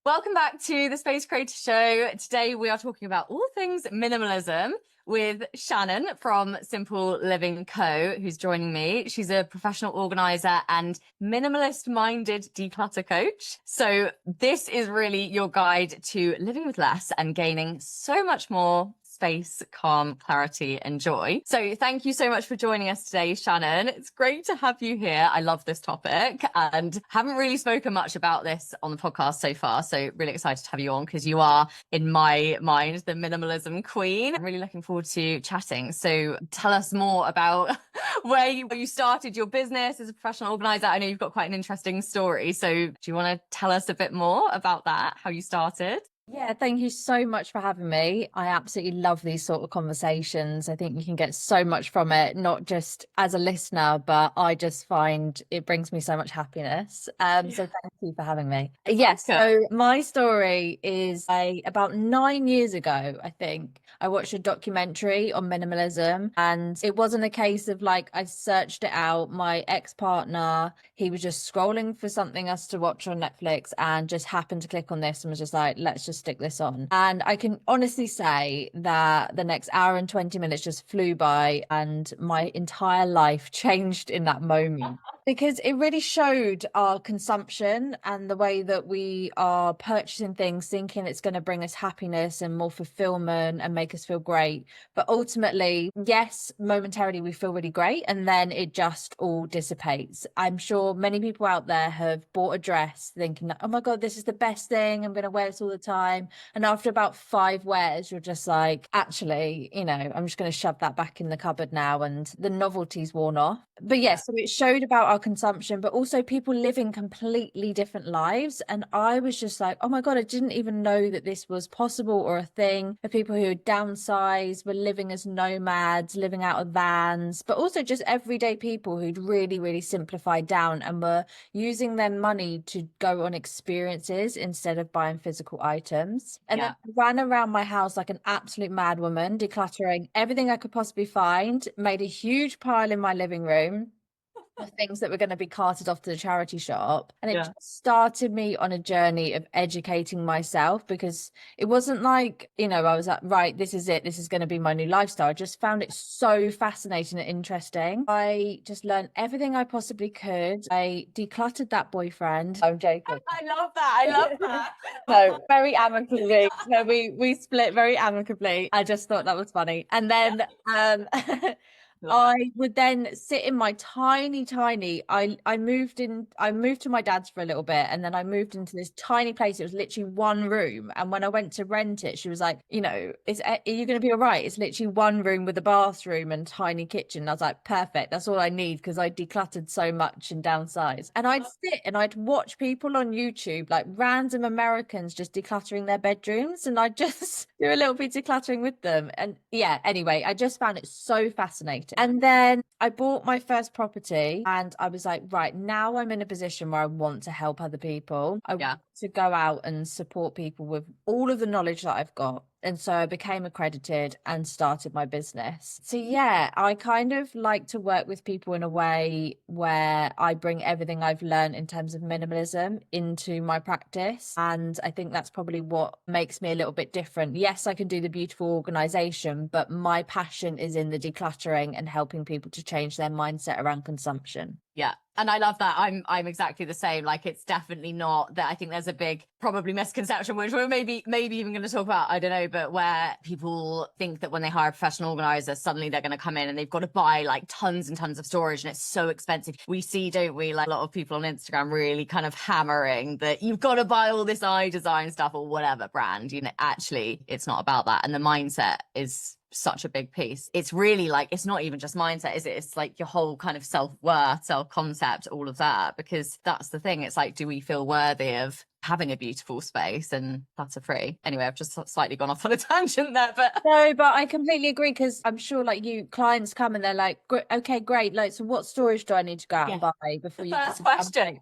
Welcome back to the Space Creator Show. Today we are talking about all things minimalism with Shannon from Simpl Living Co, who's joining me. She's a professional organizer and minimalist-minded declutter coach. So this is really your guide to living with less and gaining so much more space, calm, clarity, and joy. So thank you so much for joining us today, Shannon. It's great to have you here. I love this topic and haven't really spoken much about this on the podcast so far. So really excited to have you on because you are, in my mind, the minimalism queen. I'm really looking forward to chatting. So tell us more about where you started your business as a professional organizer. I know you've got quite an interesting story. So do you want to tell us a bit more about that, how you started? Yeah, thank you so much for having me. I absolutely love these sort of conversations. I think you can get so much from it, not just as a listener, but I just find it brings me so much happiness. So thank you for having me. Yes, so my story is about 9 years ago, I think, I watched a documentary on minimalism, and it wasn't a case of like I searched it out. My ex-partner, he was just scrolling for something else to watch on Netflix and just happened to click on this and was just like, let's just stick this on. And I can honestly say that the next hour and 20 minutes just flew by and my entire life changed in that moment. Because it really showed our consumption and the way that we are purchasing things, thinking it's going to bring us happiness and more fulfillment and make us feel great. But ultimately, yes, momentarily we feel really great and then it just all dissipates. I'm sure many people out there have bought a dress thinking, oh my God, this is the best thing. I'm going to wear this all the time. And after about 5 wears, you're just like, actually, I'm just going to shove that back in the cupboard now and the novelty's worn off. But yes, so it showed about our consumption, but also people living completely different lives. And I was just like, oh my God, I didn't even know that this was possible or a thing for people who had downsized, were living as nomads, living out of vans, but also just everyday people who'd really, really simplified down and were using their money to go on experiences instead of buying physical items. And then I ran around my house like an absolute mad woman, decluttering everything I could possibly find, made a huge pile in my living room of things that were going to be carted off to the charity shop. And it just started me on a journey of educating myself, because it wasn't like, I was like, right, this is it. This is going to be my new lifestyle. I just found it so fascinating and interesting. I just learned everything I possibly could. I decluttered that boyfriend. I'm joking. I love that. I love that. No, very amicably. No, we split very amicably. I just thought that was funny. And then I would then sit in my tiny I moved to my dad's for a little bit, and then I moved into this tiny place. It was literally one room, and when I went to rent it, she was like, are you going to be all right? It's literally one room with a bathroom and tiny kitchen. And I was like, perfect, that's all I need, because I decluttered so much and downsized. And I'd sit and I'd watch people on YouTube, like random Americans just decluttering their bedrooms, and I'd just do a little bit of decluttering with them. And anyway, I just found it so fascinating. And then I bought my first property and I was like, right, now I'm in a position where I want to help other people. I want to go out and support people with all of the knowledge that I've got. And so I became accredited and started my business. So I kind of like to work with people in a way where I bring everything I've learned in terms of minimalism into my practice. And I think that's probably what makes me a little bit different. Yes, I can do the beautiful organization, but my passion is in the decluttering and helping people to change their mindset around consumption. Yeah. And I love that. I'm exactly the same. Like, it's definitely not that. I think there's a big probably misconception, which we're maybe even going to talk about, I don't know, but where people think that when they hire a professional organizer, suddenly they're going to come in and they've got to buy like tons and tons of storage and it's so expensive. We see, don't we, like a lot of people on Instagram really kind of hammering that you've got to buy all this iDesign stuff or whatever brand. Actually, it's not about that. And the mindset is such a big piece. It's really like, it's not even just mindset, is it? It's like your whole kind of self-worth, self-concept, all of that, because that's the thing. It's like, do we feel worthy of having a beautiful space and clutter free? Anyway, I've just slightly gone off on a tangent there, but no, but I completely agree, because I'm sure like clients come and they're like, okay, great, like, so what storage do I need to go out and buy before you first question?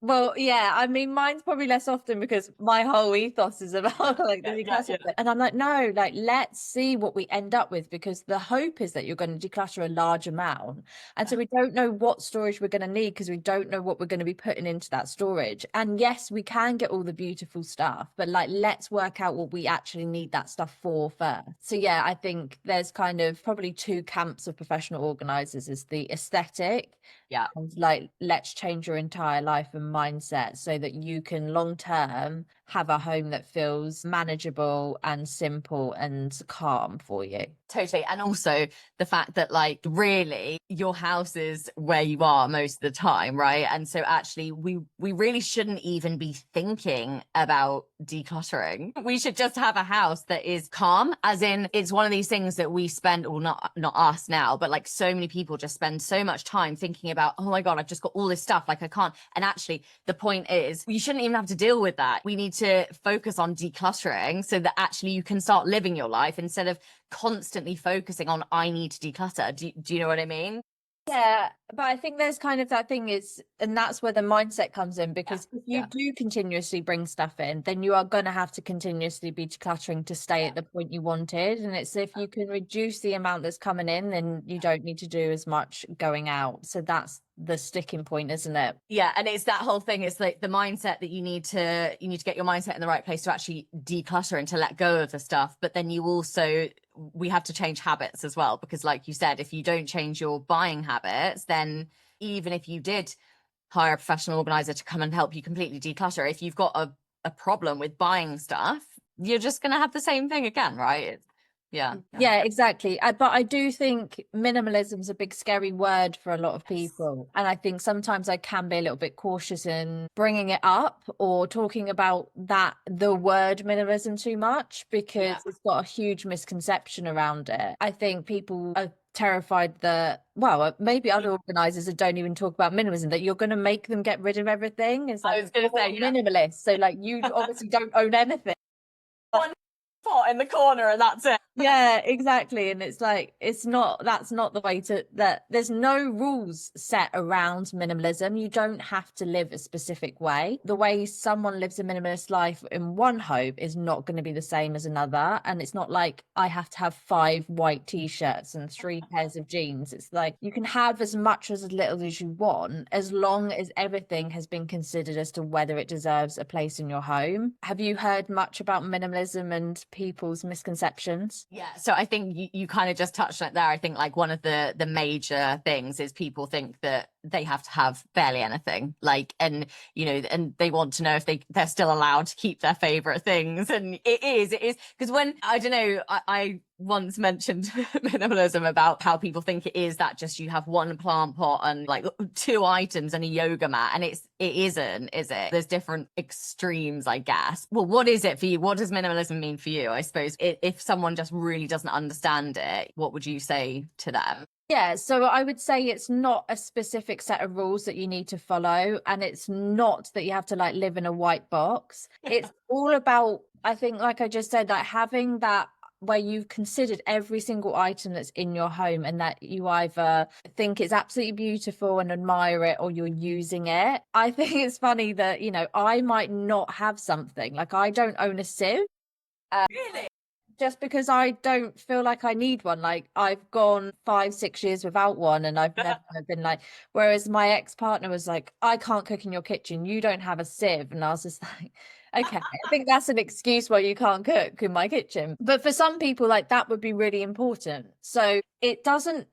Well, yeah, I mean, mine's probably less often because my whole ethos is about like the declutter bit. And I'm like, no, like let's see what we end up with, because the hope is that you're going to declutter a large amount. And so we don't know what storage we're going to need because we don't know what we're going to be putting into that storage. And yes, we can get all the beautiful stuff, but like let's work out what we actually need that stuff for first. So yeah, I think there's kind of probably two camps of professional organizers: is the aesthetic, Yeah. and like let's change your entire life and mindset so that you can long term have a home that feels manageable and simple and calm for you. Totally. And also the fact that like really your house is where you are most of the time, right? And so actually we really shouldn't even be thinking about decluttering. We should just have a house that is calm, as in it's one of these things that we spend, or not us now, but like so many people just spend so much time thinking about, oh my God, I've just got all this stuff, like I can't. And actually the point is you shouldn't even have to deal with that. We need to focus on decluttering so that actually you can start living your life instead of constantly focusing on I need to declutter. Do you know what I mean? Yeah, but I think there's kind of that thing is, and that's where the mindset comes in, because if you do continuously bring stuff in, then you are going to have to continuously be decluttering to stay at the point you wanted. And it's if you can reduce the amount that's coming in, then you don't need to do as much going out. So that's the sticking point, isn't it? Yeah, and it's that whole thing. It's like the mindset that you need to get your mindset in the right place to actually declutter and to let go of the stuff. But then you also, we have to change habits as well, because like you said, if you don't change your buying habits, then even if you did hire a professional organizer to come and help you completely declutter, if you've got a problem with buying stuff, you're just going to have the same thing again, right? Yeah, exactly. But I do think minimalism is a big scary word for a lot of people, and I think sometimes I can be a little bit cautious in bringing it up or talking about the word minimalism too much, because it's got a huge misconception around it. I think people are terrified that, well, maybe other organizers that don't even talk about minimalism, that you're going to make them get rid of everything. It's like, I was going to say minimalist, so like you obviously don't own anything. One pot in the corner and that's it. Yeah, exactly. And it's like, that's not the way that there's no rules set around minimalism. You don't have to live a specific way. The way someone lives a minimalist life in one home is not going to be the same as another. And it's not like I have to have 5 white t-shirts and 3 pairs of jeans. It's like you can have as much as little as you want, as long as everything has been considered as to whether it deserves a place in your home. Have you heard much about minimalism and people's misconceptions? Yeah, so I think you kind of just touched on it there. I think like one of the major things is people think that they have to have barely anything, like, and you know, and they want to know if they're still allowed to keep their favorite things. And it is because when I don't know, I once mentioned minimalism about how people think it is that just you have one plant pot and like 2 items and a yoga mat, and it isn't, is it? There's different extremes, I guess. Well, what is it for you? What does minimalism mean for you? I suppose if someone just really doesn't understand it, what would you say to them? Yeah, so I would say it's not a specific set of rules that you need to follow, and it's not that you have to like live in a white box. It's all about, I think, like I just said, like having that where you've considered every single item that's in your home, and that you either think it's absolutely beautiful and admire it, or you're using it. I think it's funny that, you know, I might not have something, like I don't own a sieve. Really? Just because I don't feel like I need one. Like I've gone 5-6 years without one, and I've never been like, whereas my ex-partner was like, I can't cook in your kitchen, you don't have a sieve. And I was just like, okay, I think that's an excuse why you can't cook in my kitchen. But for some people, like that would be really important. So it doesn't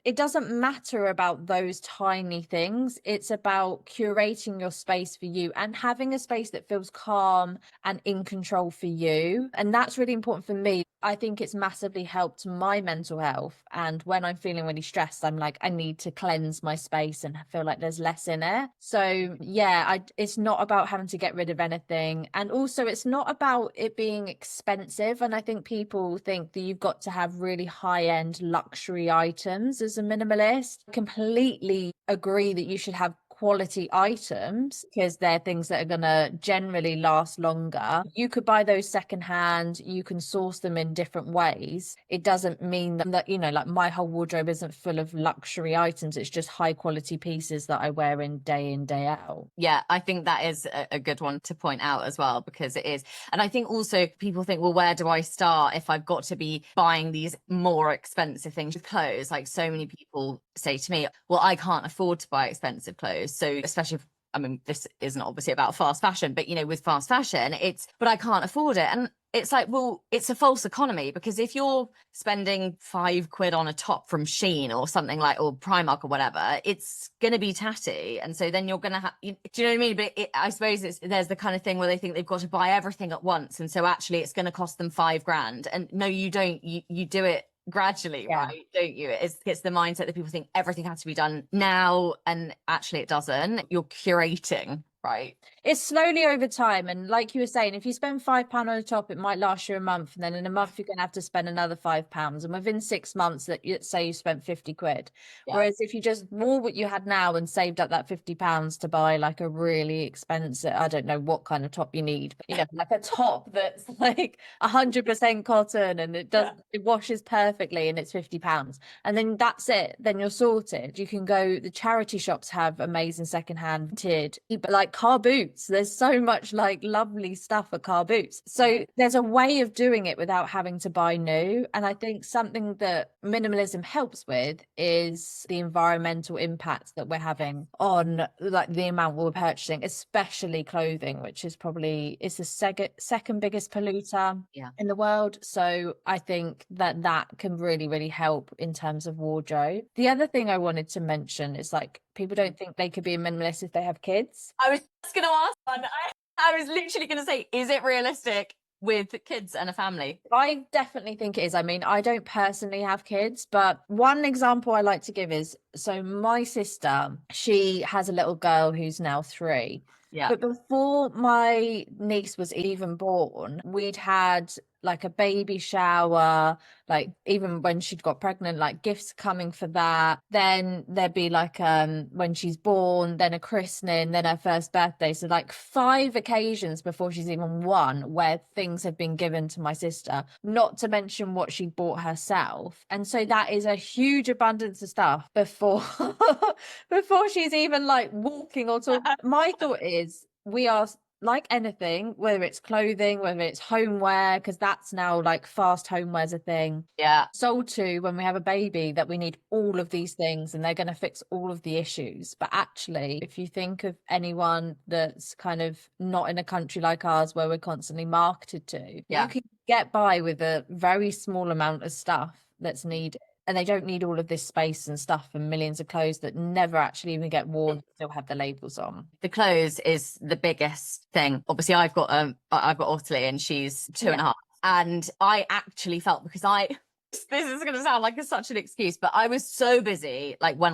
matter about those tiny things. It's about curating your space for you and having a space that feels calm and in control for you. And that's really important for me. I think it's massively helped my mental health. And when I'm feeling really stressed, I'm like, I need to cleanse my space and feel like there's less in it. So yeah, it's not about having to get rid of anything. And also it's not about it being expensive. And I think people think that you've got to have really high-end luxury items as a minimalist. Completely agree that you should have quality items because they're things that are going to generally last longer. You could buy those secondhand, you can source them in different ways. It doesn't mean that, you know, like my whole wardrobe isn't full of luxury items. It's just high quality pieces that I wear in, day out. Yeah, I think that is a good one to point out as well, because it is. And I think also people think, well, where do I start if I've got to be buying these more expensive things with clothes? Like so many people say to me, well, I can't afford to buy expensive clothes. So especially if, I mean, this isn't obviously about fast fashion, but you know, with fast fashion, but I can't afford it. And it's like, well, it's a false economy, because if you're spending £5 on a top from Shein or something like, or Primark or whatever, it's going to be tatty. And so then you're going to have, do you know what I mean? But I suppose there's the kind of thing where they think they've got to buy everything at once. And so actually it's going to cost them £5. And no, you don't, you do it gradually, right? Don't you? It's the mindset that people think everything has to be done now, and actually it doesn't. You're curating, right? It's slowly over time. And like you were saying, if you spend £5 on a top, it might last you a month. And then in a month, you're going to have to spend another £5. And within 6 months, say you spent 50 quid. Yeah. Whereas if you just wore what you had now and saved up that £50 to buy like a really expensive, I don't know what kind of top you need, but you know, like a top that's like 100% cotton and it washes perfectly and it's £50. And then that's it. Then you're sorted. You can go, the charity shops have amazing secondhand tiered, but like car boots. There's so much like lovely stuff for car boots. So there's a way of doing it without having to buy new. And I think something that minimalism helps with is the environmental impact that we're having on like the amount we're purchasing, especially clothing, which is probably it's the second biggest polluter in the world. So I think that can really, really help in terms of wardrobe. The other thing I wanted to mention is like people don't think they could be a minimalist if they have kids. I was just going to ask one. I was literally going to say, is it realistic with kids and a family? I definitely think it is. I mean, I don't personally have kids, but one example I like to give is, so my sister, she has a little girl who's now 3. Yeah. But before my niece was even born, we'd had like a baby shower, like even when she'd got pregnant, like gifts coming for that. Then there'd be like when she's born, then a christening, then her first birthday. So like 5 occasions before she's even 1 where things have been given to my sister, not to mention what she bought herself. And so that is a huge abundance of stuff before before she's even like walking or talking. My thought is we are like anything, whether it's clothing, whether it's homeware, because that's now like fast homeware's a thing. Yeah. Sold to when we have a baby that we need all of these things and they're going to fix all of the issues. But actually, if you think of anyone that's kind of not in a country like ours where we're constantly marketed to, you can get by with a very small amount of stuff that's needed. And they don't need all of this space and stuff and millions of clothes that never actually even get worn, still have the labels on. The clothes is the biggest thing. Obviously, I've got Ottilie and she's 2.5. And I actually felt, because this is going to sound like such an excuse, but I was so busy. Like when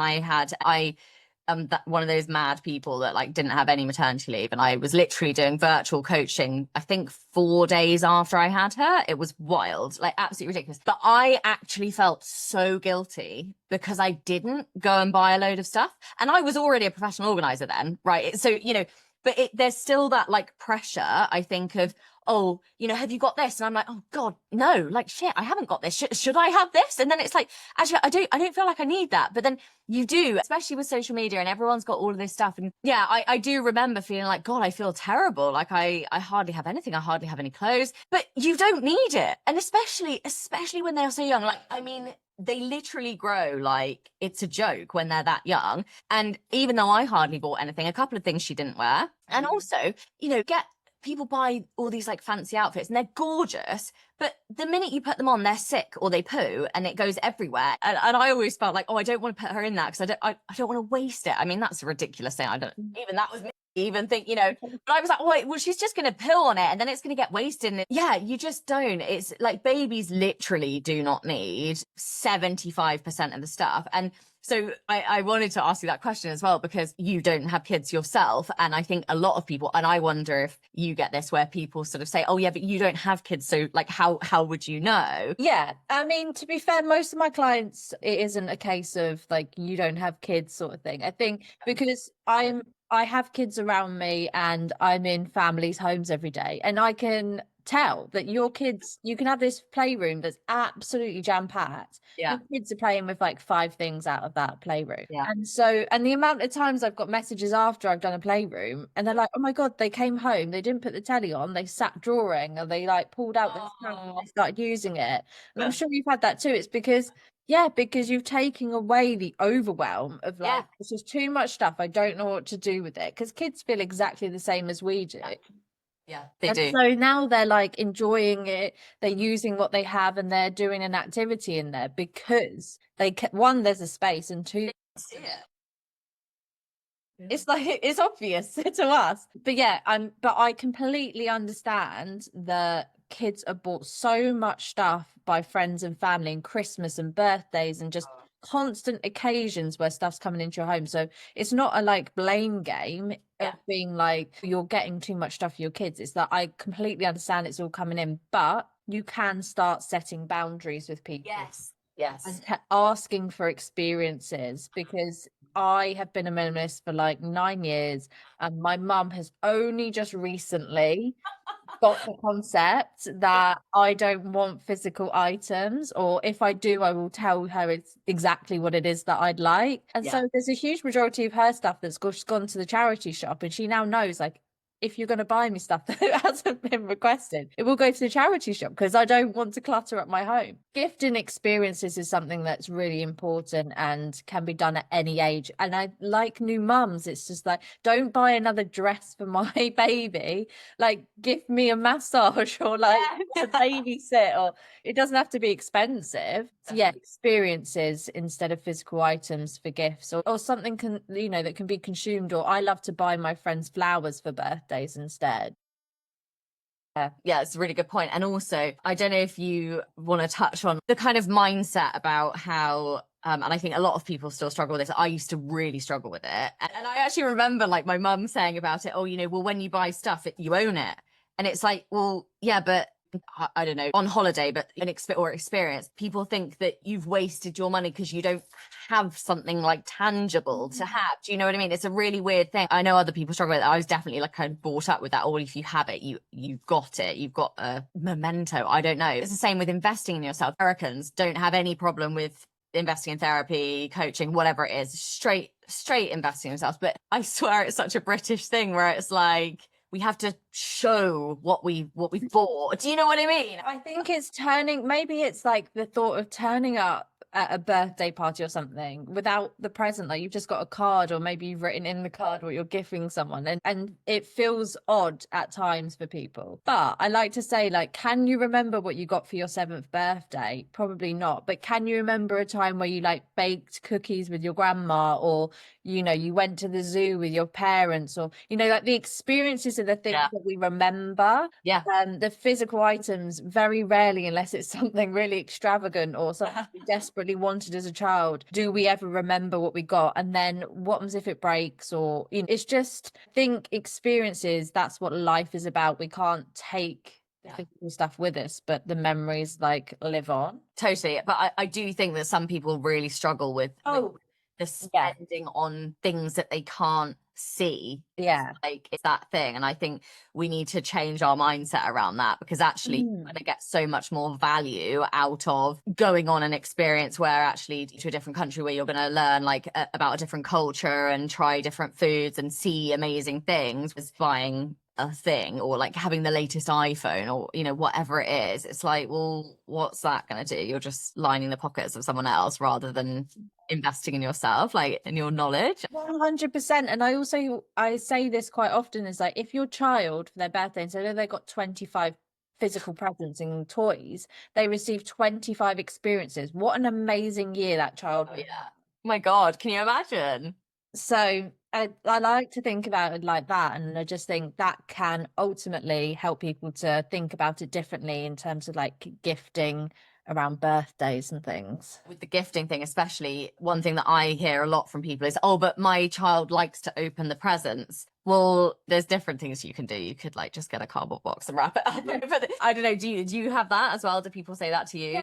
one of those mad people that like didn't have any maternity leave, and I was literally doing virtual coaching I think 4 days after I had her. It was wild, like absolutely ridiculous. But I actually felt so guilty because I didn't go and buy a load of stuff, and I was already a professional organizer then, right? So you know, but there's still that like pressure, I think, of, oh, you know, have you got this? And I'm like, oh God, no, like shit, I haven't got this. Should I have this? And then it's like, actually, I don't feel like I need that. But then you do, especially with social media and everyone's got all of this stuff. And yeah, I do remember feeling like, God, I feel terrible. Like I hardly have anything. I hardly have any clothes, but you don't need it. And especially when they're so young, like, I mean, they literally grow like it's a joke when they're that young. And even though I hardly bought anything, a couple of things she didn't wear. And also, you know, people buy all these like fancy outfits and they're gorgeous, but the minute you put them on, they're sick or they poo and it goes everywhere. And I always felt like, oh, I don't want to put her in that because I don't want to waste it. I mean, that's a ridiculous thing. Even that was me even think, but I was like, oh, well, she's just going to pill on it and then it's going to get wasted. And yeah, you just don't. It's like babies literally do not need 75% of the stuff. And so I wanted to ask you that question as well, because you don't have kids yourself. And I think a lot of people, and I wonder if you get this, where people sort of say, oh yeah, but you don't have kids. So like, how would you know? Yeah. I mean, to be fair, most of my clients, it isn't a case of like, you don't have kids sort of thing. I think because I have kids around me and I'm in families' homes every day, and I can tell that your kids, you can have this playroom that's absolutely jam-packed. Yeah. Your kids are playing with like 5 things out of that playroom. Yeah. And so, and the amount of times I've got messages after I've done a playroom and they're like, oh my God, they came home, they didn't put the telly on, they sat drawing, or they like pulled out their stuff and they started using it. And I'm sure you've had that too. It's because because you've taken away the overwhelm of like, it's just too much stuff. I don't know what to do with it. Because kids feel exactly the same as we do. Yeah, they do. So now they're like enjoying it. They're using what they have and they're doing an activity in there because one, there's a space, and two, it's like, it's obvious to us. But yeah, but I completely understand that kids are bought so much stuff by friends and family, and Christmas and birthdays and just constant occasions where stuff's coming into your home. So it's not a like blame game of being like, you're getting too much stuff for your kids. It's that I completely understand it's all coming in, but you can start setting boundaries with people. Yes. And asking for experiences, because I have been a minimalist for like 9 years, and my mum has only just recently got the concept that I don't want physical items, or if I do, I will tell her it's exactly what it is that I'd like. And so there's a huge majority of her stuff that's gone to the charity shop, and she now knows, like, if you're going to buy me stuff that hasn't been requested, it will go to the charity shop, because I don't want to clutter up my home. Gifting experiences is something that's really important and can be done at any age. And I like new mums, it's just like, don't buy another dress for my baby, like give me a massage, or like a babysit, or it doesn't have to be expensive. So experiences instead of physical items for gifts, or something that can be consumed. Or I love to buy my friends flowers for birthdays instead. Yeah, it's a really good point. And also, I don't know if you want to touch on the kind of mindset about how, and I think a lot of people still struggle with this. I used to really struggle with it. And I actually remember like my mum saying about it, oh, well, when you buy stuff, you own it. And it's like, well, yeah, but I don't know, on holiday, but or experience, people think that you've wasted your money because you don't have something like tangible to have. Do you know what I mean? It's a really weird thing. I know other people struggle with it. I was definitely like kind of brought up with that. Or if you have it, you've got it. You've got a memento. I don't know. It's the same with investing in yourself. Americans don't have any problem with investing in therapy, coaching, whatever it is, straight investing in themselves. But I swear it's such a British thing where it's like, we have to show what we bought. Do you know what I mean? I think it's maybe it's like the thought of turning up at a birthday party or something without the present, like you've just got a card, or maybe you've written in the card what you're gifting someone, and it feels odd at times for people. But I like to say, like, can you remember what you got for your 7th birthday? Probably not, but can you remember a time where you like baked cookies with your grandma, or you went to the zoo with your parents, or like the experiences are the things that we remember. The physical items, very rarely, unless it's something really extravagant or something we desperately wanted as a child, do we ever remember what we got. And then what happens if it breaks? Or it's just, I think experiences, that's what life is about. We can't take the physical stuff with us, but the memories like live on. Totally. But I do think that some people really struggle with the spending on things that they can't see. Like it's that thing. And I think we need to change our mindset around that, because actually you're going to get so much more value out of going on an experience where actually to a different country, where you're going to learn like about a different culture and try different foods and see amazing things, was buying a thing, or like having the latest iPhone, or whatever it is. It's like, well, what's that going to do? You're just lining the pockets of someone else rather than investing in yourself, like in your knowledge. 100%. And I say this quite often, is like, if your child for their birthday, instead of they got 25 physical presents and toys, they received 25 experiences, what an amazing year that child Oh my God, can you imagine? So I like to think about it like that, and I just think that can ultimately help people to think about it differently in terms of like gifting around birthdays and things. With the gifting thing, especially, one thing that I hear a lot from people is, oh, but my child likes to open the presents. Well, there's different things you can do. You could like just get a cardboard box and wrap it up. But I don't know, do you have that as well? Do people say that to you?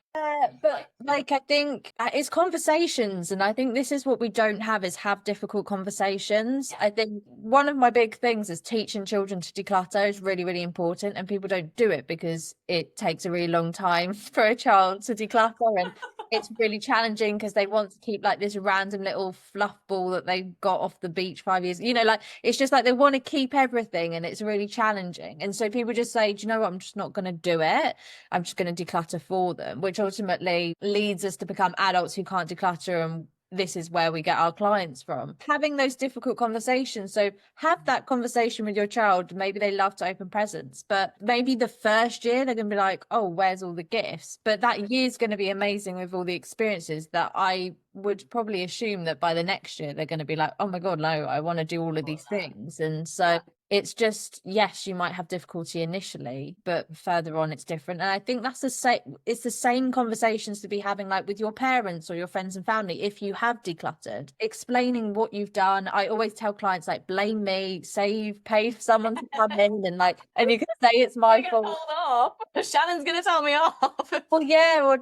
But like I think it's conversations, and I think this is what we don't have is have difficult conversations. I think one of my big things is teaching children to declutter is really, really important, and people don't do it because it takes a really long time for a child to declutter, and it's really challenging because they want to keep like this random little fluff ball that they got off the beach 5 years, like it's just like they want to keep everything, and it's really challenging. And so people just say, do you know what, I'm just not going to do it. I'm just going to declutter for them, which ultimately leads us to become adults who can't declutter, and this is where we get our clients from. Having those difficult conversations. So have that conversation with your child. Maybe they love to open presents, but maybe the first year they're going to be like, oh, where's all the gifts? But that year's going to be amazing with all the experiences that I would probably assume that by the next year they're going to be like, oh my God, no, I want to do all of these things. And so it's just, yes, you might have difficulty initially, but further on it's different. And I think that's it's the same conversations to be having like with your parents or your friends and family. If you have decluttered, explaining what you've done. I always tell clients like, blame me, say you've paid for someone to come in, and you can say it's my fault. Hold off. Shannon's gonna tell me off. Well, yeah, or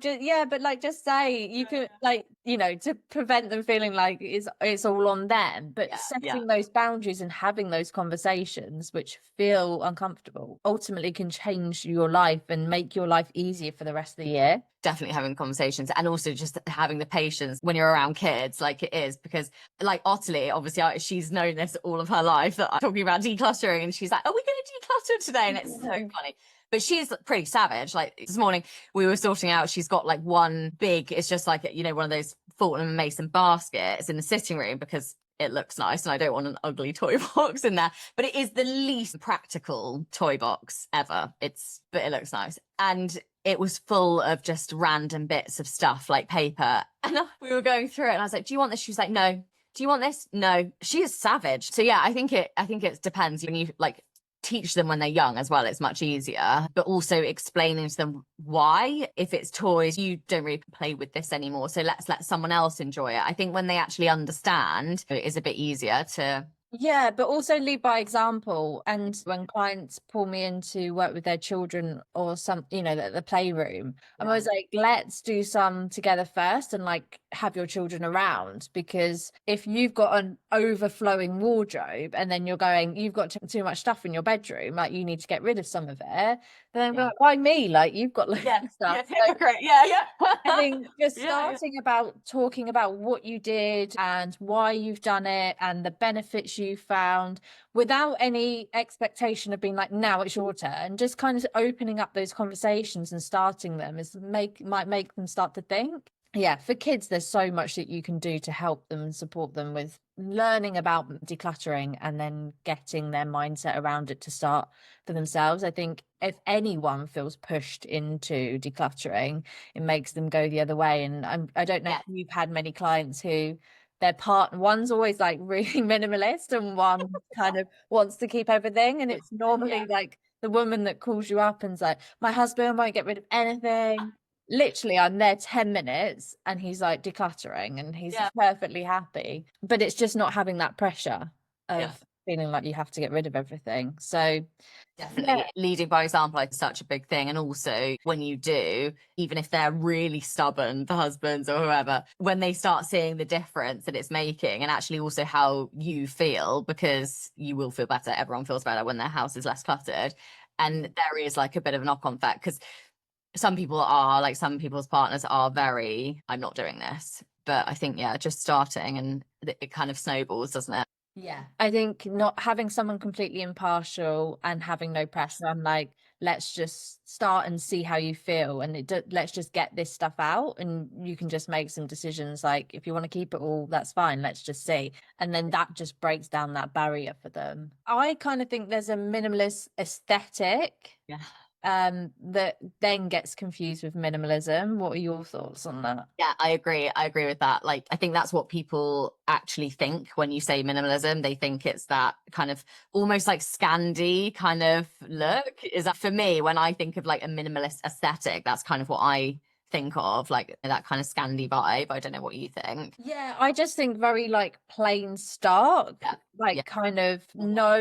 but like just say you could like, to prevent them feeling like it's all on them, but setting those boundaries and having those conversations which feel uncomfortable ultimately can change your life and make your life easier for the rest of the year. Definitely having conversations, and also just having the patience when you're around kids, like it is, because like Ottilie, obviously she's known this all of her life that I'm talking about decluttering, and she's like, are we going to declutter today? And it's so funny. But she's pretty savage. Like this morning we were sorting out, she's got like one big, it's just like, one of those Fortnum and Mason baskets in the sitting room because it looks nice and I don't want an ugly toy box in there. But it is the least practical toy box ever. But it looks nice. And it was full of just random bits of stuff like paper. And we were going through it and I was like, do you want this? She was like, no. Do you want this? No. She is savage. So yeah, I think it depends. When you like teach them when they're young as well, it's much easier, but also explaining to them why. If it's toys, you don't really play with this anymore, so let's let someone else enjoy it. I think when they actually understand, it is a bit easier to but also lead by example. And when clients pull me in to work with their children or some, the playroom, I'm always like, let's do some together first and like have your children around, because if you've got an overflowing wardrobe and then you've got too much stuff in your bedroom, like you need to get rid of some of it, then like, why me? Like you've got stuff. Hypocrite. I think just starting about talking about what you did and why you've done it and the benefits you found, without any expectation of being like, now it's your turn, just kind of opening up those conversations and starting them might make them start to think. For kids, there's so much that you can do to help them and support them with learning about decluttering and then getting their mindset around it to start for themselves. I think if anyone feels pushed into decluttering, it makes them go the other way. And I don't know if you've had many clients who one's always like really minimalist and one kind of wants to keep everything. And it's normally like the woman that calls you up and's like, my husband won't get rid of anything. Literally, I'm there 10 minutes and he's like decluttering and he's perfectly happy. But it's just not having that pressure of feeling like you have to get rid of everything. So definitely leading by example is such a big thing. And also when you do, even if they're really stubborn, the husbands or whoever, when they start seeing the difference that it's making, and actually also how you feel, because you will feel better, everyone feels better when their house is less cluttered. And there is like a bit of a knock-on effect, because some people's partners are very, I'm not doing this. But I think, just starting and it kind of snowballs, doesn't it? I think not having someone completely impartial and having no pressure. I'm like, let's just start and see how you feel, and let's just get this stuff out, and you can just make some decisions. Like if you want to keep it all, that's fine, let's just see. And then that just breaks down that barrier for them. I kind of think there's a minimalist aesthetic that then gets confused with minimalism. What are your thoughts on that? Yeah, I agree. I agree with that. Like, I think that's what people actually think when you say minimalism. They think it's that kind of almost like Scandi kind of look. Is that for me, when I think of like a minimalist aesthetic, that's kind of what I think of, like that kind of Scandi vibe. I don't know what you think. Yeah, I just think very like plain stark, Yeah. like Yeah. kind of no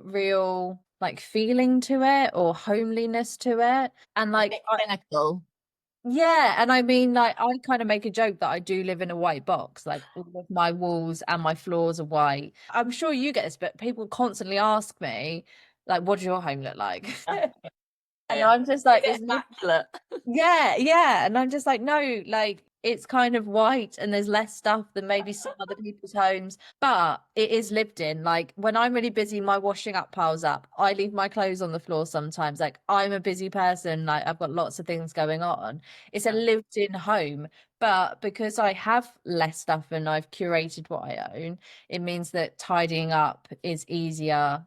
real like feeling to it or homeliness to it. And A like bit clinical. yeah, and I mean, like, I kind of make a joke that I do live in a white box. Like, all of my walls and my floors are white. I'm sure you get this, but people constantly ask me, like, what does your home look like? And Yeah. I'm just Is like, it immaculate? yeah, yeah. And I'm just like, no, like it's kind of white and there's less stuff than maybe some other people's homes, but it is lived in. Like when I'm really busy, my washing up piles up. I leave my clothes on the floor sometimes. Like I'm a busy person, like I've got lots of things going on. It's a lived in home. But because I have less stuff and I've curated what I own, it means that tidying up is easier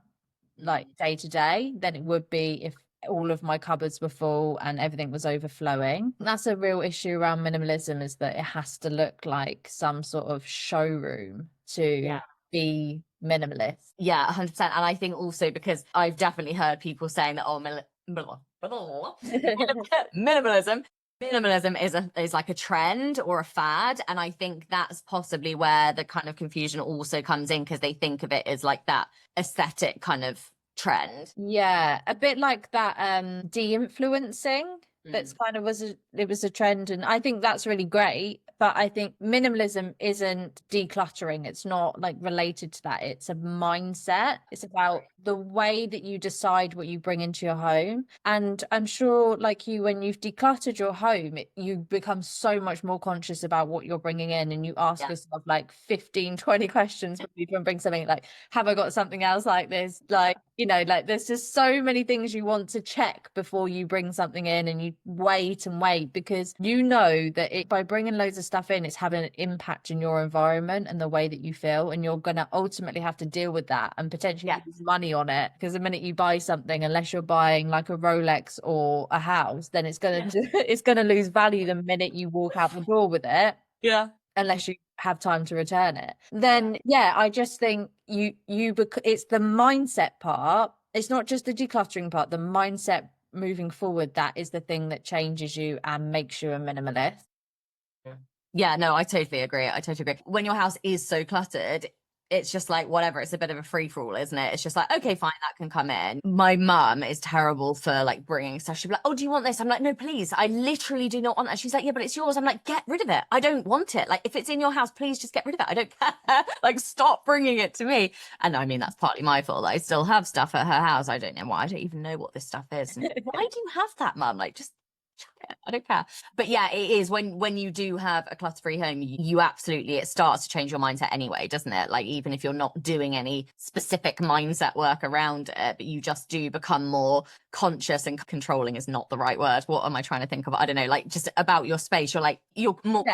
like day to day than it would be if all of my cupboards were full and everything was overflowing. That's a real issue around minimalism, is that it has to look like some sort of showroom to be minimalist. Yeah, 100%. And I think also because I've definitely heard people saying that, oh, minimalism. Minimalism is like a trend or a fad. And I think that's possibly where the kind of confusion also comes in, because they think of it as like that aesthetic kind of trend. Yeah, a bit like that de-influencing. That's Mm. kind of it was a trend, and I think that's really great. But I think minimalism isn't decluttering. It's not like related to that. It's a mindset. It's about the way that you decide what you bring into your home. And I'm sure, like you, when you've decluttered your home, you become so much more conscious about what you're bringing in, and you ask Yeah. yourself like 15, 20 questions when you bring something, like, have I got something else like this? Like, you know, like there's just so many things you want to check before you bring something in, and you wait and wait because you know that by bringing loads of stuff in, it's having an impact in your environment and the way that you feel, and you're going to ultimately have to deal with that and potentially lose money on it, because the minute you buy something, unless you're buying like a Rolex or a house, then it's going to it's going to lose value the minute you walk out the door with it. Yeah. Unless you have time to return it. Then yeah, I just think it's the mindset part. It's not just the decluttering part, the mindset moving forward, that is the thing that changes you and makes you a minimalist. Yeah, no, I totally agree. I totally agree. When your house is so cluttered, it's just like whatever. It's a bit of a free for all, isn't it? It's just like, okay, fine, that can come in. My mum is terrible for like bringing stuff. She'll be like, oh, do you want this? I'm like, no, please. I literally do not want that. She's like, yeah, but it's yours. I'm like, get rid of it. I don't want it. Like, if it's in your house, please just get rid of it. I don't care. Like, stop bringing it to me. And I mean, that's partly my fault. I still have stuff at her house. I don't know why. I don't even know what this stuff is. And why do you have that, mum? Like, just I don't care. But yeah, it is when you do have a clutter-free home, you absolutely, it starts to change your mindset anyway, doesn't it? Like even if you're not doing any specific mindset work around it, but you just do become more conscious, and controlling is not the right word. What am I trying to think of? I don't know, like just about your space. You're more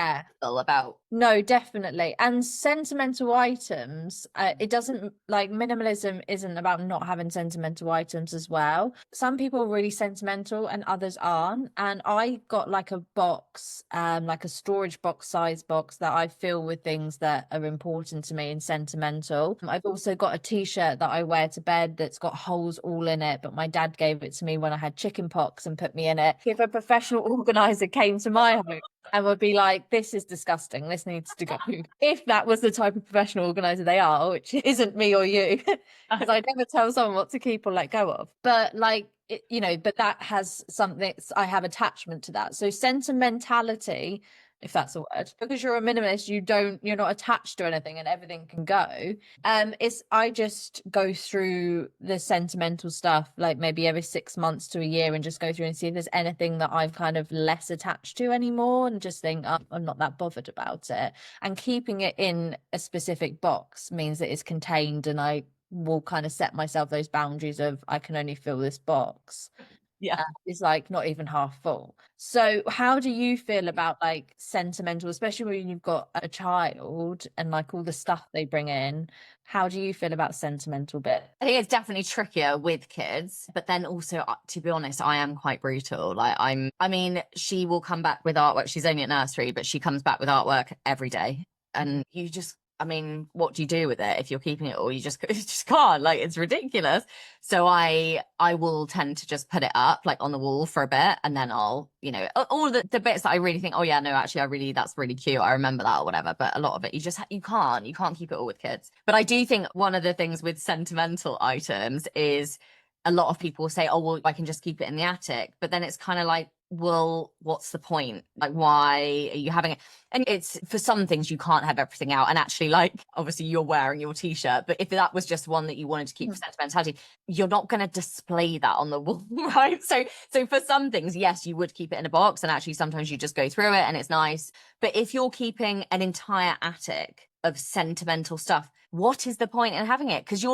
about. No, definitely. And sentimental items, it doesn't, like, minimalism isn't about not having sentimental items as well. Some people are really sentimental and others aren't. And I got like a box, like a storage box size box that I fill with things that are important to me and sentimental. I've also got a t-shirt that I wear to bed that's got holes all in it, but my dad gave it to me when I had chicken pox and put me in it. If a professional organizer came to my home and would be like, this is disgusting, this needs to go, if that was the type of professional organizer they are, which isn't me or you, because I never tell someone what to keep or let go of, but like you know, but that has something, I have attachment to that. So sentimentality, if that's a word, because you're a minimalist, you're not attached to anything and everything can go. It's I just go through the sentimental stuff like maybe every 6 months to a year, and just go through and see if there's anything that I've kind of less attached to anymore, and just think, oh, I'm not that bothered about it. And keeping it in a specific box means that it's contained, and I will kind of set myself those boundaries of I can only fill this box. Yeah. is like not even half full. So how do you feel about like sentimental, especially when you've got a child and like all the stuff they bring in? How do you feel about sentimental bit? I think it's definitely trickier with kids, but then also, to be honest, I am quite brutal. Like, I mean, she will come back with artwork. She's only at nursery, but she comes back with artwork every day. And you just, I mean, what do you do with it if you're keeping it all? You just can't. Like, it's ridiculous. So I will tend to just put it up like on the wall for a bit, and then I'll, all the bits that I really think, oh yeah, no, actually, that's really cute. I remember that or whatever. But a lot of it, you can't keep it all with kids. But I do think one of the things with sentimental items is a lot of people say, oh, well, I can just keep it in the attic. But then it's kind of like, well, what's the point? Like, why are you having it? And it's, for some things you can't have everything out. And actually, like, obviously you're wearing your t-shirt, but if that was just one that you wanted to keep for sentimentality, you're not going to display that on the wall, right? So for some things, yes, you would keep it in a box, and actually sometimes you just go through it and it's nice. But if you're keeping an entire attic of sentimental stuff, what is the point in having it? Because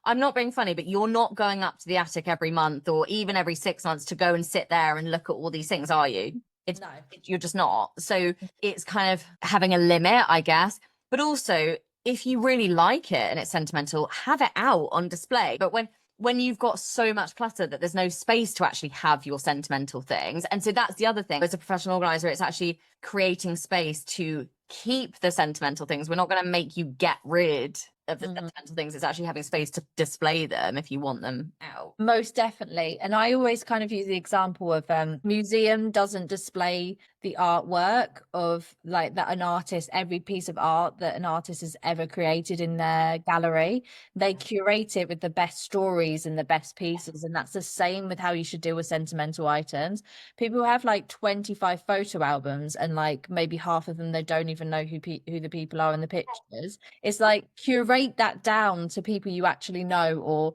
I'm not being funny, but you're not going up to the attic every month or even every 6 months to go and sit there and look at all these things, are you? No. You're just not. So it's kind of having a limit, I guess. But also, if you really like it and it's sentimental, have it out on display. But when you've got so much clutter that there's no space to actually have your sentimental things. And so that's the other thing. As a professional organizer, it's actually creating space to keep the sentimental things. We're not going to make you get rid of the sentimental things. It's actually having space to display them if you want them out. Most definitely. And I always kind of use the example of museum doesn't display the artwork of like that an artist, every piece of art that an artist has ever created in their gallery. They curate it with the best stories and the best pieces. And that's the same with how you should deal with sentimental items. People have like 25 photo albums, and like maybe half of them they don't even know who the people are in the pictures. It's like curate that down to people you actually know, or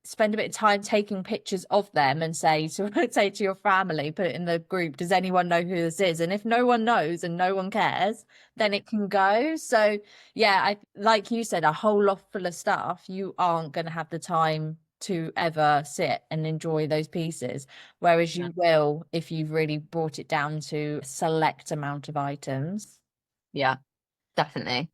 spend a bit of time taking pictures of them and say to your family, put it in the group, does anyone know who this is? And if no one knows and no one cares, then it can go. So yeah, I like you said, a whole loft full of stuff, you aren't going to have the time to ever sit and enjoy those pieces, whereas you will if you've really brought it down to a select amount of items. Yeah, definitely.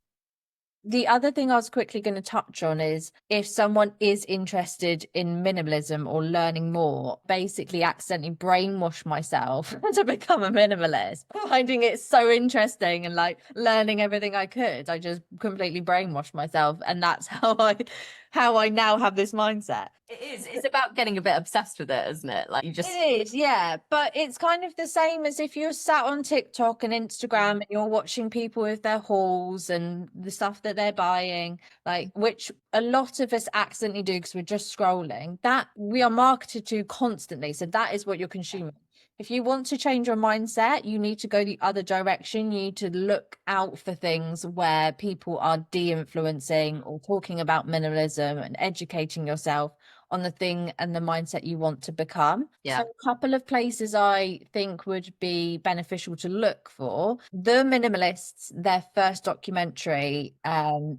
The other thing I was quickly going to touch on is if someone is interested in minimalism or learning more, basically accidentally brainwash myself to become a minimalist, finding it so interesting and like learning everything I could. I just completely brainwashed myself, and that's how I now have this mindset. It is. It's about getting a bit obsessed with it, isn't it? Like, It is, yeah. But it's kind of the same as if you're sat on TikTok and Instagram and you're watching people with their hauls and the stuff that they're buying, like, which a lot of us accidentally do because we're just scrolling. That we are marketed to constantly. So that is what you're consuming. If you want to change your mindset, you need to go the other direction. You need to look out for things where people are de-influencing or talking about minimalism and educating yourself on the thing and the mindset you want to become. Yeah. So a couple of places I think would be beneficial to look for. The Minimalists, their first documentary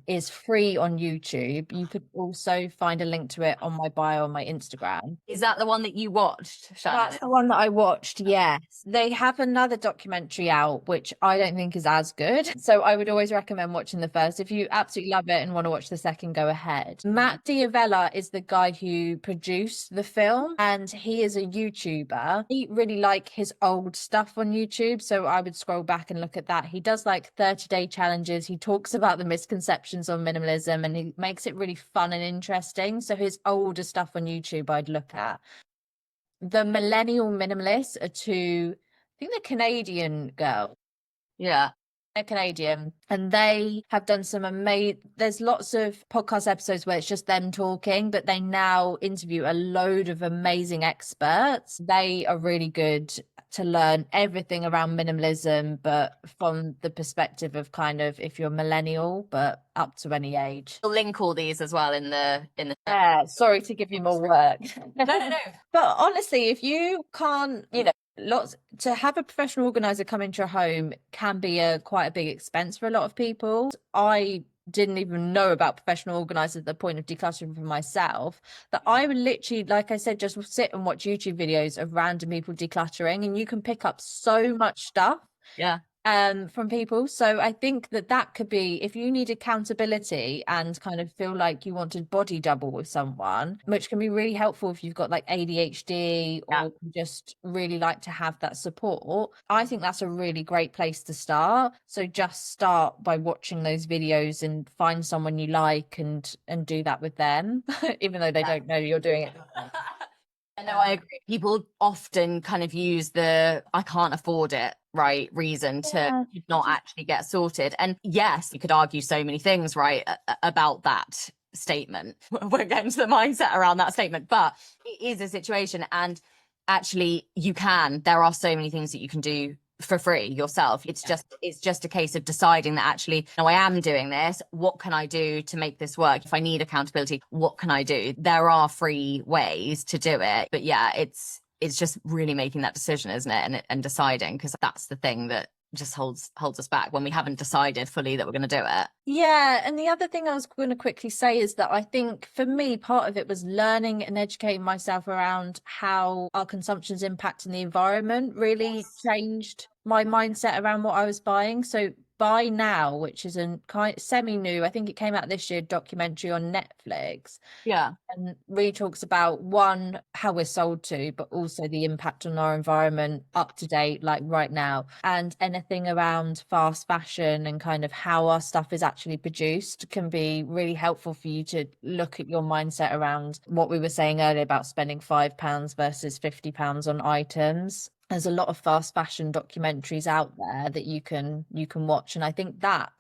is free on YouTube. You could also find a link to it on my bio on my Instagram. Is that the one that you watched, Shannon? That's the one that I watched, yes. They have another documentary out, which I don't think is as good. So I would always recommend watching the first. If you absolutely love it and want to watch the second, go ahead. Matt Diavella is the guy who produced the film, and he is a YouTuber. I really like his old stuff on YouTube, so I would scroll back and look at that. He does like 30-day challenges. He talks about the misconceptions on minimalism, and he makes it really fun and interesting. So his older stuff on YouTube I'd look at. The millennial minimalists are two, I think they're Canadian girls. Yeah. They're Canadian, and they have done some amazing. There's lots of podcast episodes where it's just them talking, but they now interview a load of amazing experts. They are really good to learn everything around minimalism, but from the perspective of kind of if you're millennial, but up to any age. We'll link all these as well in the Yeah, sorry to give you more work. No. But honestly, if you can't, lots to have a professional organizer come into your home can be quite a big expense for a lot of people. I didn't even know about professional organizers at the point of decluttering for myself, that I would literally, like I said, just sit and watch YouTube videos of random people decluttering, and you can pick up so much stuff Yeah. from people. So I think that that could be, if you need accountability and kind of feel like you want to body double with someone, which can be really helpful if you've got like ADHD Yeah. or just really like to have that support. I think that's a really great place to start. So just start by watching those videos and find someone you like and do that with them, even though they don't know you're doing it. No, I agree. People often kind of use the "I can't afford it" right reason to Yeah, not actually get sorted. And yes, you could argue so many things right about that statement. We're getting to the mindset around that statement, but it is a situation, and actually there are so many things that you can do for free yourself. It's just a case of deciding that actually, no, I am doing this. What can I do to make this work? If I need accountability, what can I do? There are free ways to do it, but yeah, it's just really making that decision, isn't it? And deciding, because that's the thing that just holds us back when we haven't decided fully that we're going to do it. Yeah, and the other thing I was going to quickly say is that I think for me, part of it was learning and educating myself around how our consumption's impacting the environment really changed my mindset around what I was buying. So Buy Now, which is a kind semi-new, I think it came out this year, documentary on Netflix, Yeah. and really talks about, one, how we're sold to, but also the impact on our environment up to date, like right now, and anything around fast fashion and kind of how our stuff is actually produced can be really helpful for you to look at your mindset around what we were saying earlier about spending £5 versus £50 on items. There's a lot of fast fashion documentaries out there that you can watch, and I think that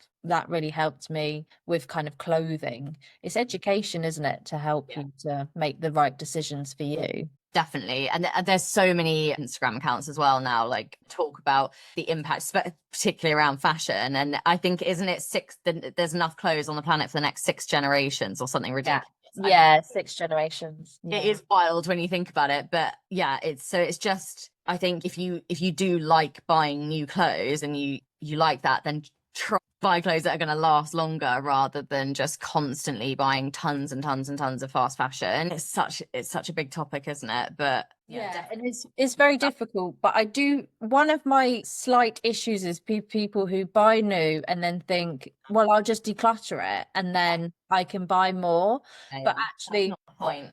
really helped me with kind of clothing. It's education, isn't it, to help you to make the right decisions for you. Definitely. And there's so many Instagram accounts as well now, like talk about the impact, particularly around fashion. And I think, isn't it there's enough clothes on the planet for the next 6 generations or something ridiculous? Yeah, 6 generations. It is wild when you think about it. But yeah, it's just, I think if you do like buying new clothes and you like that, then try buy clothes that are going to last longer rather than just constantly buying tons and tons and tons of fast fashion. It's such a big topic, isn't it? But yeah, and it's very difficult. But one of my slight issues is people who buy new and then think, well, I'll just declutter it and then I can buy more. But actually, that's not the point.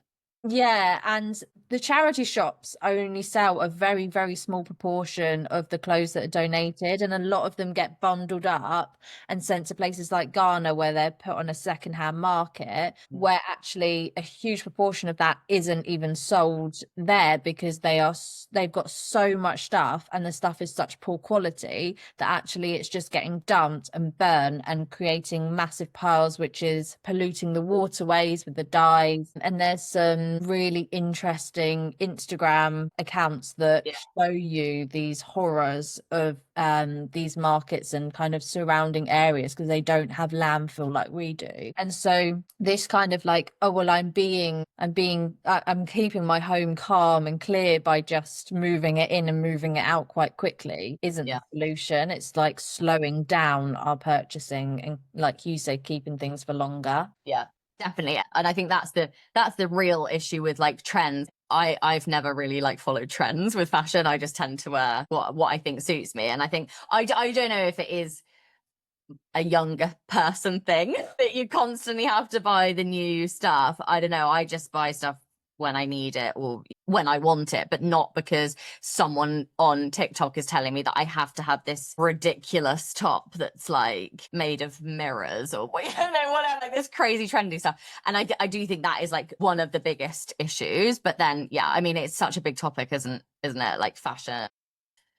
Yeah, and the charity shops only sell a very, very small proportion of the clothes that are donated, and a lot of them get bundled up and sent to places like Ghana, where they're put on a secondhand market, where actually a huge proportion of that isn't even sold there because they've got so much stuff, and the stuff is such poor quality that actually it's just getting dumped and burned and creating massive piles, which is polluting the waterways with the dyes. And there's some really interesting Instagram accounts that show you these horrors of these markets and kind of surrounding areas, because they don't have landfill like we do. And so this kind of like, oh well, I'm keeping my home calm and clear by just moving it in and moving it out quite quickly isn't the solution. It's like slowing down our purchasing and, like you say, keeping things for longer. Yeah, definitely. And I think that's the real issue with like trends. I've never really like followed trends with fashion. I just tend to wear what I think suits me. And I think I don't know if it is a younger person thing that you constantly have to buy the new stuff. I don't know. I just buy stuff when I need it or when I want it, but not because someone on TikTok is telling me that I have to have this ridiculous top that's like made of mirrors or whatever, like this crazy trendy stuff. And I do think that is like one of the biggest issues. But then, yeah, I mean, it's such a big topic, isn't it? Like fashion.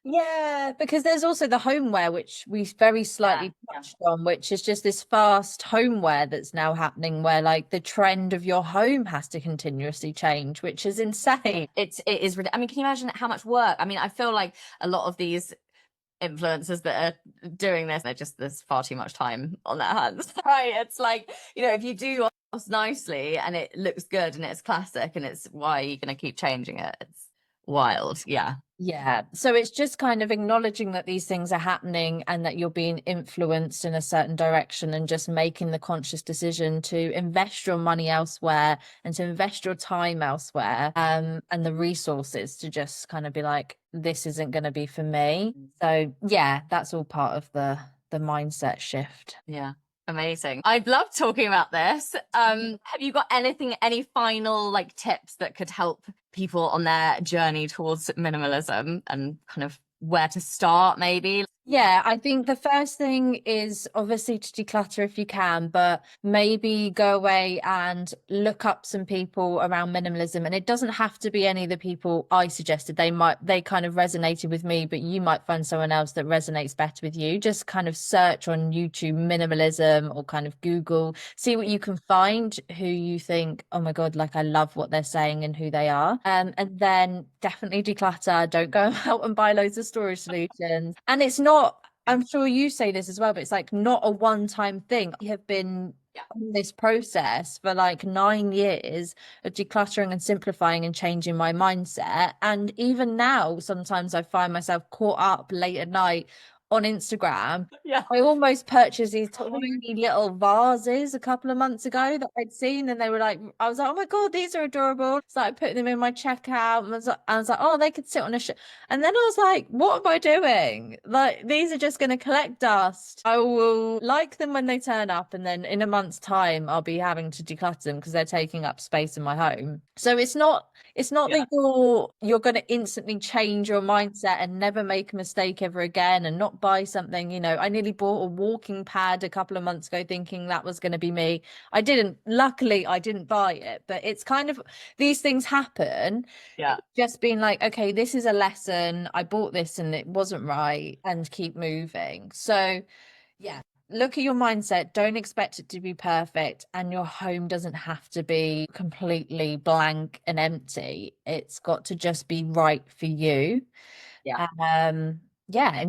Yeah, because there's also the homeware, which we very slightly touched on, which is just this fast homeware that's now happening, where like the trend of your home has to continuously change, which is insane. It is. I mean, can you imagine how much work? I mean, I feel like a lot of these influencers that are doing this, there's far too much time on their hands, right? It's like, if you do yours nicely and it looks good and it's classic, and it's why are you going to keep changing it? It's wild. Yeah. Yeah. So it's just kind of acknowledging that these things are happening and that you're being influenced in a certain direction, and just making the conscious decision to invest your money elsewhere and to invest your time elsewhere, and the resources to just kind of be like, this isn't going to be for me. So yeah, that's all part of the mindset shift. Yeah. Amazing. I've loved talking about this. Have you got any final like tips that could help people on their journey towards minimalism, and kind of where to start maybe? Yeah, I think the first thing is obviously to declutter if you can, but maybe go away and look up some people around minimalism. And it doesn't have to be any of the people I suggested. They kind of resonated with me, but you might find someone else that resonates better with you. Just kind of search on YouTube minimalism, or kind of Google, see what you can find, who you think, oh my God, like I love what they're saying and who they are. And then definitely declutter. Don't go out and buy loads of storage solutions. And it's not, I'm sure you say this as well, but it's like not a one-time thing. I have been on this process for like 9 years of decluttering and simplifying and changing my mindset. And even now, sometimes I find myself caught up late at night on Instagram. Yeah. I almost purchased these tiny little vases a couple of months ago that I'd seen, and they were like, I was like, oh my God, these are adorable. So I put them in my checkout, and I was like, oh, they could sit on a and then I was like, what am I doing? Like, these are just going to collect dust. I will like them when they turn up, and then in a month's time, I'll be having to declutter them because they're taking up space in my home. So it's not that you're going to instantly change your mindset and never make a mistake ever again and not buy something. I nearly bought a walking pad a couple of months ago thinking that was going to be me. I didn't. Luckily, I didn't buy it, but it's kind of, these things happen. Yeah. Just being like, okay, this is a lesson. I bought this and it wasn't right, and keep moving. So yeah, look at your mindset. Don't expect it to be perfect, and your home doesn't have to be completely blank and empty. It's got to just be right for you. Yeah. Yeah,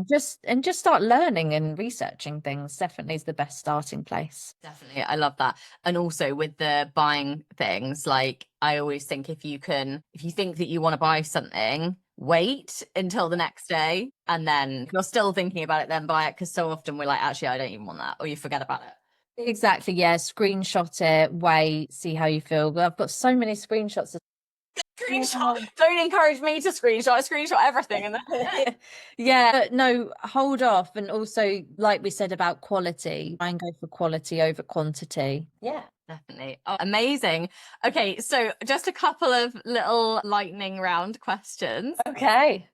and just start learning and researching things definitely is the best starting place. Definitely. I love that. And also with the buying things, like I always think if you think that you want to buy something, wait until the next day, and then if you're still thinking about it, then buy it. Because so often we're like, actually, I don't even want that, or you forget about it. Exactly. Yeah. Screenshot it, wait, see how you feel. But I've got so many screenshots. Screenshot. Don't encourage me to screenshot. I screenshot everything. And then yeah, no, hold off. And also, like we said about quality, try and go for quality over quantity. Yeah. Definitely. Oh, amazing. Okay, so just a couple of little lightning round questions. Okay.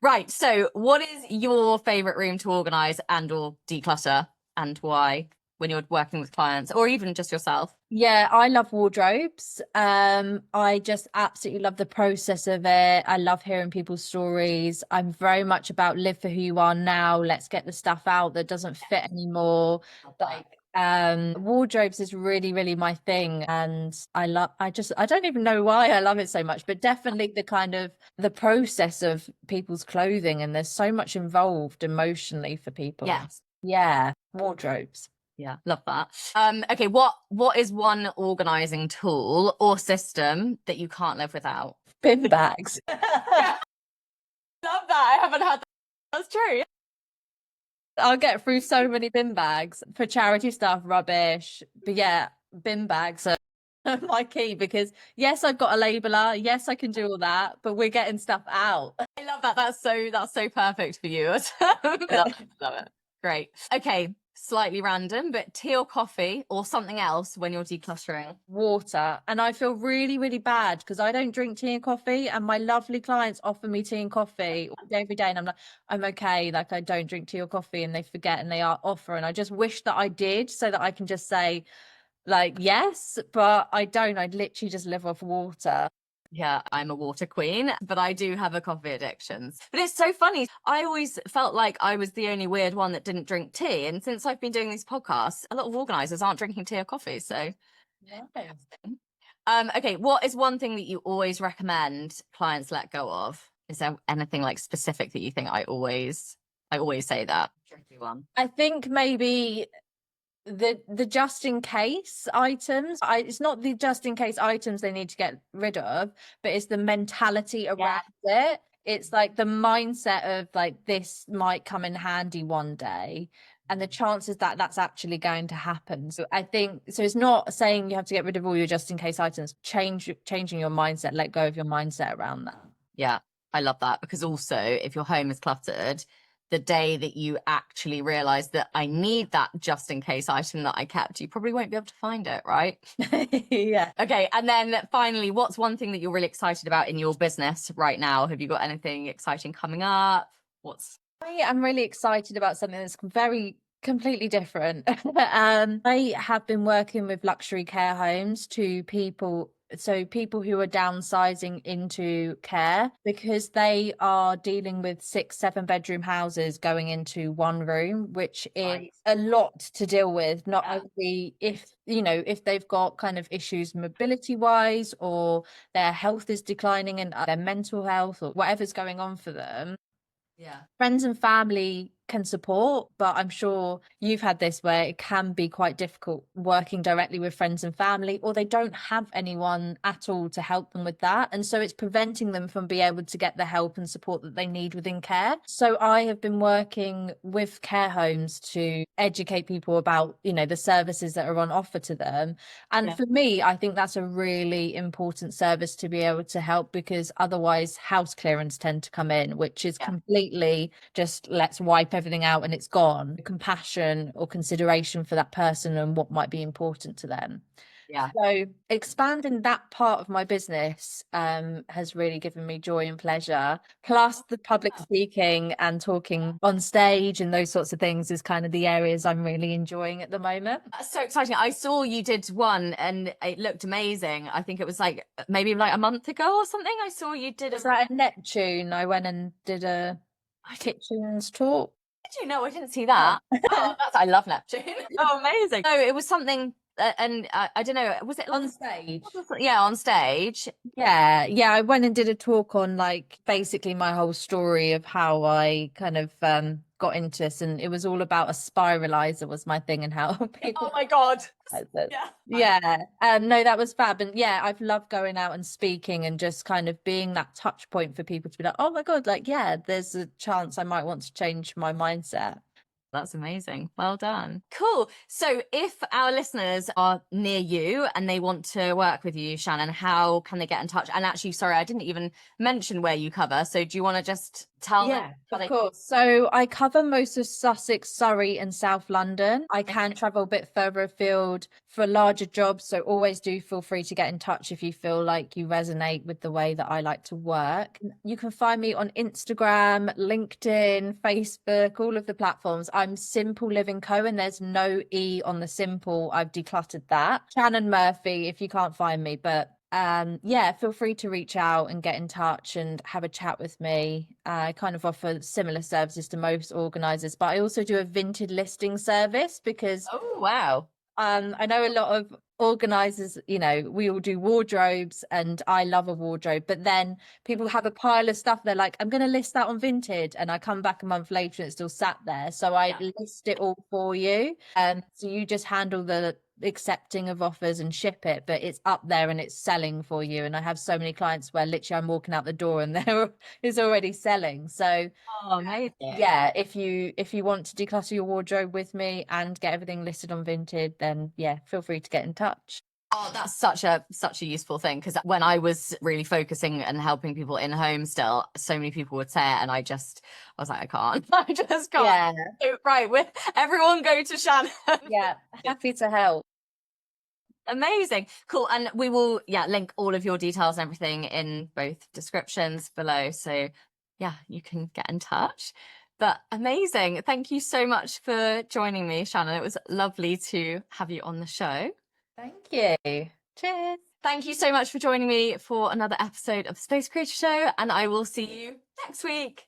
Right. So what is your favorite room to organize and or declutter, and why, when you're working with clients or even just yourself? Yeah, I love wardrobes. I just absolutely love the process of it. I love hearing people's stories. I'm very much about live for who you are now. Let's get the stuff out that doesn't fit anymore. Like, wardrobes is really, really my thing. And I don't even know why I love it so much, but definitely the kind of the process of people's clothing, and there's so much involved emotionally for people. Yes. Yeah, wardrobes. Yeah, love that. Okay, what is one organizing tool or system that you can't live without? Bin bags. Love that. I haven't had that. That's true. I'll get through so many bin bags for charity stuff, rubbish. But yeah, bin bags are my key, because yes, I've got a labeler. Yes, I can do all that, but we're getting stuff out. I love that. That's so perfect for you. Love it. Great. Okay. Slightly random, but tea or coffee or something else when you're decluttering? Water. And I feel really, really bad because I don't drink tea and coffee, and my lovely clients offer me tea and coffee all day, every day. And I'm like, I'm okay. Like, I don't drink tea or coffee, and they forget and they are offer. And I just wish that I did, so that I can just say like, yes, but I don't. I'd literally just live off water. Yeah, I'm a water queen, but I do have a coffee addiction. But it's so funny. I always felt like I was the only weird one that didn't drink tea. And since I've been doing these podcasts, a lot of organisers aren't drinking tea or coffee. So, okay, what is one thing that you always recommend clients let go of? Is there anything like specific that you think I always say that? Tricky one. I think maybe the just in case items. It's not the just in case items they need to get rid of, but it's the mentality around it. It's like the mindset of like this might come in handy one day, and the chances that that's actually going to happen. So I think so. It's not saying you have to get rid of all your just in case items. Changing your mindset. Let go of your mindset around that. Yeah, I love that, because also if your home is cluttered, the day that you actually realize that I need that just in case item that I kept, you probably won't be able to find it, right? Yeah. Okay, and then finally, what's one thing that you're really excited about in your business right now? Have you got anything exciting coming up? I am really excited about something that's completely different. I have been working with luxury care homes to people who are downsizing into care, because they are dealing with 6-7 bedroom houses going into one room, which is a lot to deal with. Not only if they've got kind of issues mobility wise, or their health is declining, and their mental health, or whatever's going on for them. Yeah. Friends and family can support, but I'm sure you've had this where it can be quite difficult working directly with friends and family, or they don't have anyone at all to help them with that. And so it's preventing them from being able to get the help and support that they need within care. So I have been working with care homes to educate people about, the services that are on offer to them. And for me, I think that's a really important service to be able to help, because otherwise house clearance tend to come in, which is completely just let's wipe everything out and it's gone. Compassion or consideration for that person and what might be important to them. Yeah. So expanding that part of my business has really given me joy and pleasure. Plus the public speaking and talking on stage and those sorts of things is kind of the areas I'm really enjoying at the moment. That's so exciting. I saw you did one and it looked amazing. I think it was like maybe like a month ago or something. I saw you did Was that a Neptune? I went and did a kitchens talk. Did you know? I didn't see that. Oh, I love Neptune. Oh, amazing. No, it was something, and I don't know, was it On stage? Yeah, on stage. Yeah, I went and did a talk on like basically my whole story of how I kind of got into this, and it was all about a spiralizer was my thing, and how people. Oh my God. Yeah. No, that was fab. And yeah, I've loved going out and speaking and just kind of being that touch point for people to be like, oh my God, like, yeah, there's a chance I might want to change my mindset. That's amazing. Well done. Cool. So if our listeners are near you and they want to work with you, Shannon, how can they get in touch? And actually, sorry, I didn't even mention where you cover. So do you want to just tell them? Of course. So I cover most of Sussex, Surrey and South London. I can travel a bit further afield for larger jobs. So always do feel free to get in touch if you feel like you resonate with the way that I like to work. You can find me on Instagram, LinkedIn, Facebook, all of the platforms. I'm Simpl Living Co, and there's no E on the Simpl. I've decluttered that. Shannon Murphy, if you can't find me, but feel free to reach out and get in touch and have a chat with me. I kind of offer similar services to most organisers, but I also do a vintage listing service, because I know a lot of organisers, we all do wardrobes, and I love a wardrobe, but then people have a pile of stuff. They're like, I'm going to list that on Vinted, and I come back a month later and it's still sat there. So I list it all for you. So you just handle the accepting of offers and ship it, but it's up there and it's selling for you. And I have so many clients where literally I'm walking out the door and there is already selling. So amazing. Yeah, if you want to declutter your wardrobe with me and get everything listed on Vinted, then feel free to get in touch. Oh, that's such a useful thing, because when I was really focusing and helping people in home still, so many people would say it, and I was like, I can't. I just can't. Yeah. Right, with everyone go to Shannon. Yeah, happy to help. Amazing. Cool. And we will link all of your details and everything in both descriptions below. So yeah, you can get in touch. But amazing. Thank you so much for joining me, Shannon. It was lovely to have you on the show. Thank you. Cheers. Thank you so much for joining me for another episode of Space Creator Show, and I will see you next week.